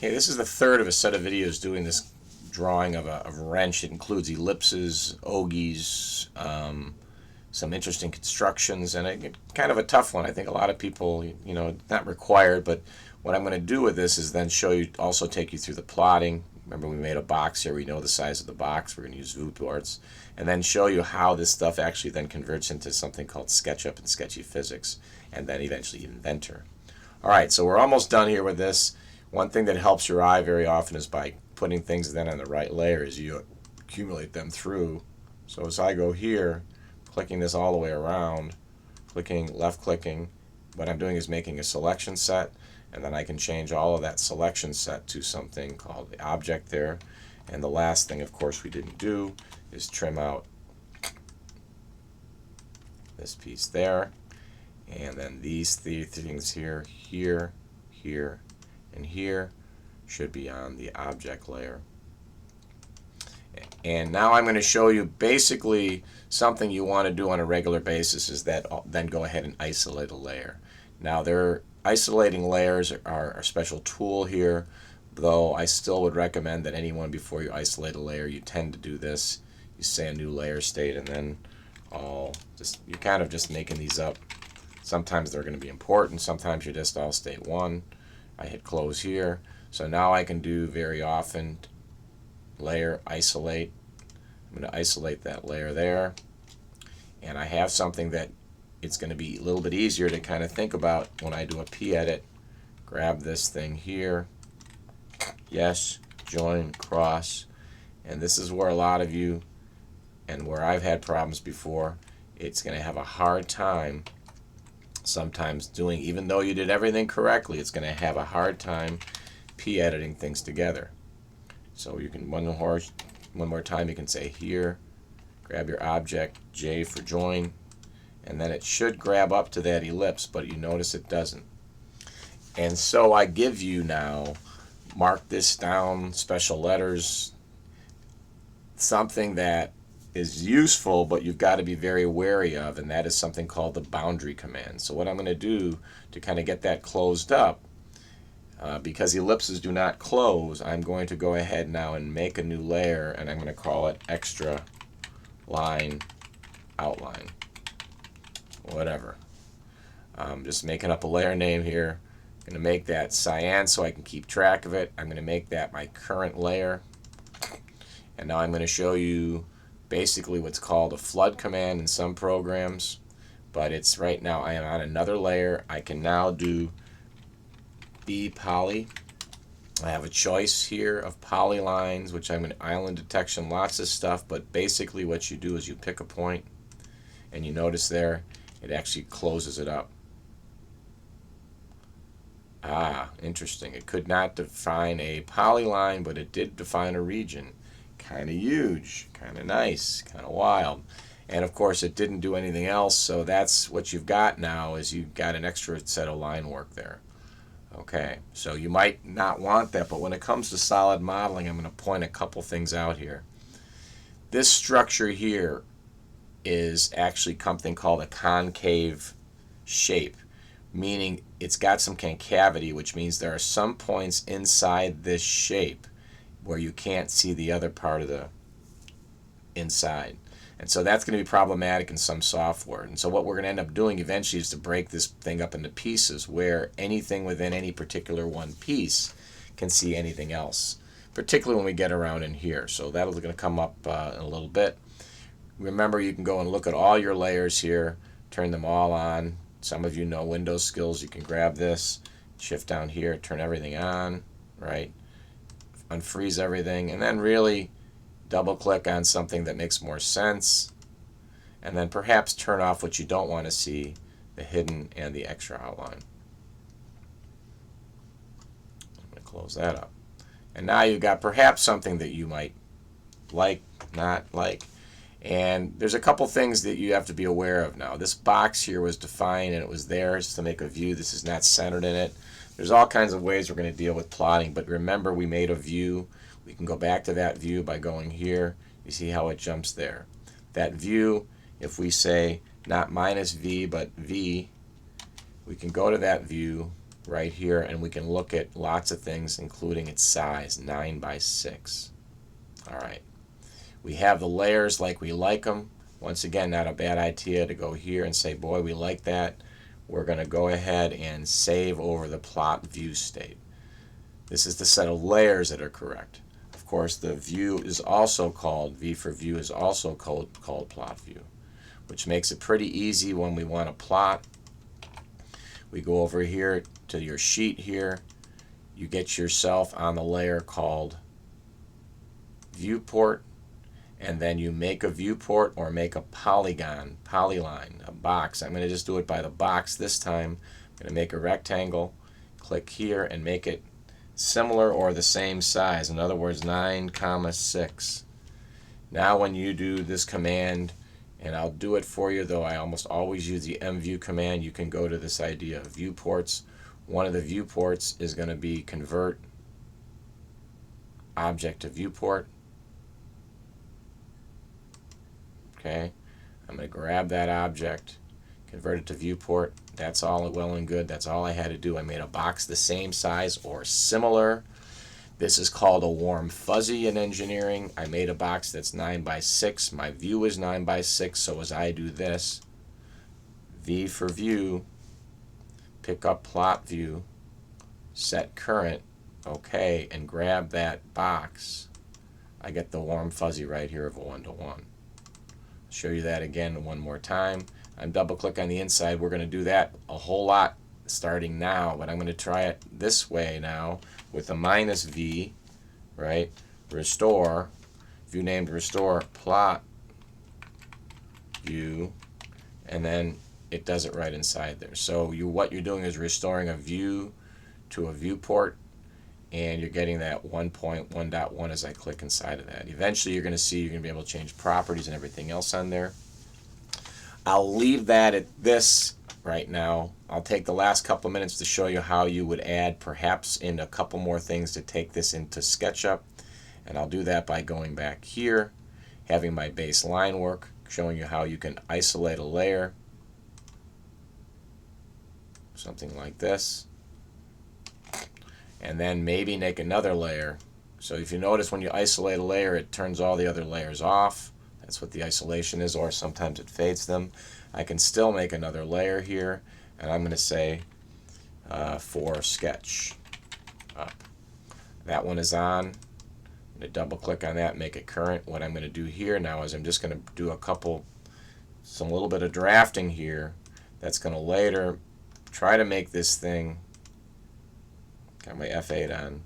Okay, this is the third of a set of videos doing this drawing of a wrench. It includes ellipses, ogies, some interesting constructions, and kind of a tough one. I think a lot of people, not required, but what I'm going to do with this is then show you, also take you through the plotting. Remember, we made a box here. We know the size of the box. We're going to use Viewports, and then show you how this stuff actually then converts into something called SketchUp and Sketchy Physics, and then eventually Inventor. All right, so we're almost done here with this. One thing that helps your eye very often is by putting things then on the right layer as you accumulate them through. So as I go here, clicking this all the way around, left clicking, what I'm doing is making a selection set, and then I can change all of that selection set to something called the object there. And the last thing, of course, we didn't do is trim out this piece there. And then these three things here, here, and here should be on the object layer. And now I'm going to show you basically something you want to do on a regular basis is that then go ahead and isolate a layer. Now isolating layers are a special tool here, though I still would recommend that anyone before you isolate a layer, you tend to do this. You say a new layer state and then you're kind of just making these up. Sometimes they're going to be important, sometimes you just all state one. I hit close here. So now I can do very often layer isolate. I'm going to isolate that layer there. And I have something that it's going to be a little bit easier to kind of think about when I do a p-edit. Grab this thing here. Yes, join, cross. And this is where a lot of you, and where I've had problems before, it's going to have a hard time sometimes doing, even though you did everything correctly, it's going to have a hard time p-editing things together. So you can, one more time, you can say here, grab your object, J for join, and then it should grab up to that ellipse, but you notice it doesn't. And so I give you now, mark this down, special letters, something that is useful, but you've got to be very wary of, and that is something called the boundary command. So what I'm going to do to kind of get that closed up, because ellipses do not close, I'm going to go ahead now and make a new layer, and I'm going to call it extra line outline, whatever. I'm just making up a layer name here. I'm going to make that cyan so I can keep track of it. I'm going to make that my current layer, and now I'm going to show you basically what's called a flood command in some programs, but it's right now I am on another layer. I can now do B poly. I have a choice here of polylines, which I'm in island detection, lots of stuff, but basically what you do is you pick a point, and you notice there it actually closes it up. Ah, interesting. It could not define a polyline, but it did define a region. Kind of huge, kind of nice, kind of wild. And of course it didn't do anything else, so that's what you've got now, is you've got an extra set of line work there. Okay, so you might not want that, but when it comes to solid modeling, I'm going to point a couple things out here. This structure here is actually something called a concave shape, meaning it's got some concavity, which means there are some points inside this shape where you can't see the other part of the inside. And so that's going to be problematic in some software. And so what we're going to end up doing eventually is to break this thing up into pieces where anything within any particular one piece can see anything else, particularly when we get around in here. So that'll going to come up in a little bit. Remember, you can go and look at all your layers here, turn them all on. Some of you know Windows skills. You can grab this, shift down here, turn everything on, right? Unfreeze everything, and then really double click on something that makes more sense, and then perhaps turn off what you don't want to see, the hidden and the extra outline. I'm going to close that up. And now you've got perhaps something that you might like, not like. And there's a couple things that you have to be aware of now. This box here was defined and it was there just to make a view. This is not centered in it. There's all kinds of ways we're going to deal with plotting, but remember we made a view. We can go back to that view by going here. You see how it jumps there. That view, if we say not minus V but V, we can go to that view right here, and we can look at lots of things, including its size, 9 by 6. All right. We have the layers like we like them. Once again, not a bad idea to go here and say, boy, we like that. We're going to go ahead and save over the plot view state. This is the set of layers that are correct. Of course, the view is also called, V for view is also called plot view, which makes it pretty easy when we want to plot. We go over here to your sheet here. You get yourself on the layer called Viewport, and then you make a viewport or make a polyline, a box. I'm going to just do it by the box this time. I'm going to make a rectangle, click here, and make it similar or the same size. In other words, 9, 6. Now when you do this command, and I'll do it for you, though I almost always use the mview command, you can go to this idea of viewports. One of the viewports is going to be convert object to viewport. Okay, I'm going to grab that object, convert it to viewport. That's all well and good. That's all I had to do. I made a box the same size or similar. This is called a warm fuzzy in engineering. I made a box that's 9 by 6. My view is 9 by 6, so as I do this, V for view, pick up plot view, set current, okay, and grab that box, I get the warm fuzzy right here of a 1-to-1. Show you that again one more time. I'm double click on the inside. We're going to do that a whole lot starting now, but I'm going to try it this way now with a minus V, right? Restore, view named restore, plot view, and then it does it right inside there. So what you're doing is restoring a view to a viewport, and you're getting that 1.1.1 as I click inside of that. Eventually you're going to see you're going to be able to change properties and everything else on there. I'll leave that at this right now. I'll take the last couple of minutes to show you how you would add perhaps in a couple more things to take this into SketchUp, and I'll do that by going back here, having my base line work, showing you how you can isolate a layer, something like this, and then maybe make another layer. So if you notice when you isolate a layer, it turns all the other layers off. That's what the isolation is, or sometimes it fades them. I can still make another layer here, and I'm going to say for sketch up. That one is on. I'm going to double click on that, make it current. What I'm going to do here now is I'm just going to do some little bit of drafting here. That's going to later try to make this thing, got my F8 on,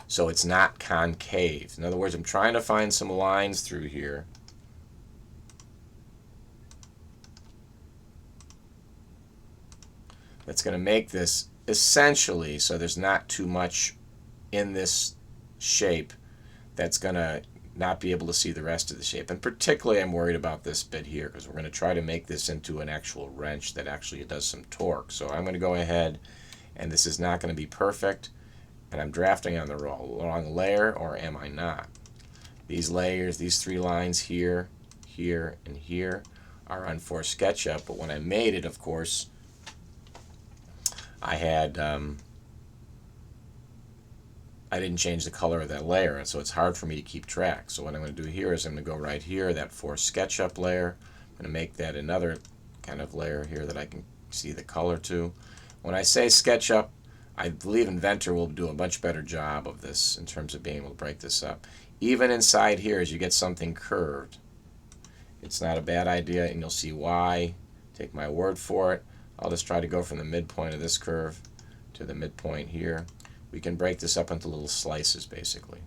so it's not concave. In other words, I'm trying to find some lines through here that's going to make this essentially so there's not too much in this shape that's going to not be able to see the rest of the shape. And particularly I'm worried about this bit here because we're going to try to make this into an actual wrench that actually does some torque. So I'm going to go ahead, and this is not going to be perfect, and I'm drafting on the wrong layer, or am I not? These layers, these 3 lines here, here, and here are on for SketchUp, but when I made it, of course, I had I didn't change the color of that layer, and so it's hard for me to keep track. So what I'm going to do here is I'm going to go right here, that for SketchUp layer. I'm going to make that another kind of layer here that I can see the color to. When I say SketchUp, I believe Inventor will do a much better job of this in terms of being able to break this up. Even inside here, as you get something curved, it's not a bad idea, and you'll see why. Take my word for it. I'll just try to go from the midpoint of this curve to the midpoint here. We can break this up into little slices, basically.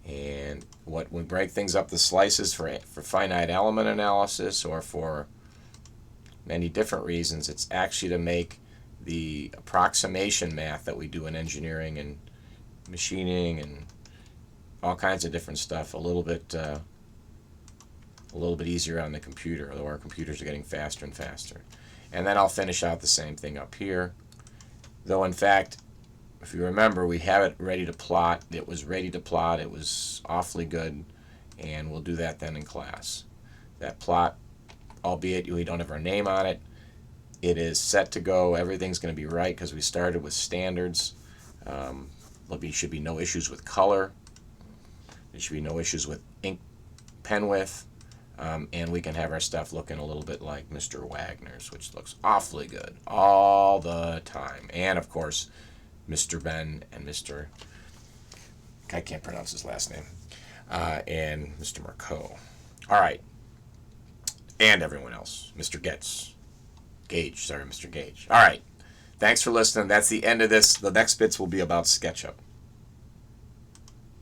And what we break things up the slices for finite element analysis, or for many different reasons, it's actually to make the approximation math that we do in engineering and machining and all kinds of different stuff a little bit easier on the computer, although our computers are getting faster and faster. And then I'll finish out the same thing up here. Though in fact, if you remember, we have it ready to plot. It was ready to plot. It was awfully good, and we'll do that then in class. That plot, albeit we don't have our name on it, It is set to go. Everything's going to be right because we started with standards. There should be no issues with color. There should be no issues with ink pen width. And we can have our stuff looking a little bit like Mr. Wagner's, which looks awfully good all the time. And, of course, Mr. Ben and Mr. I can't pronounce his last name. And Mr. Marco. All right. And everyone else. Mr. Gage. Sorry, Mr. Gage. All right. Thanks for listening. That's the end of this. The next bits will be about SketchUp.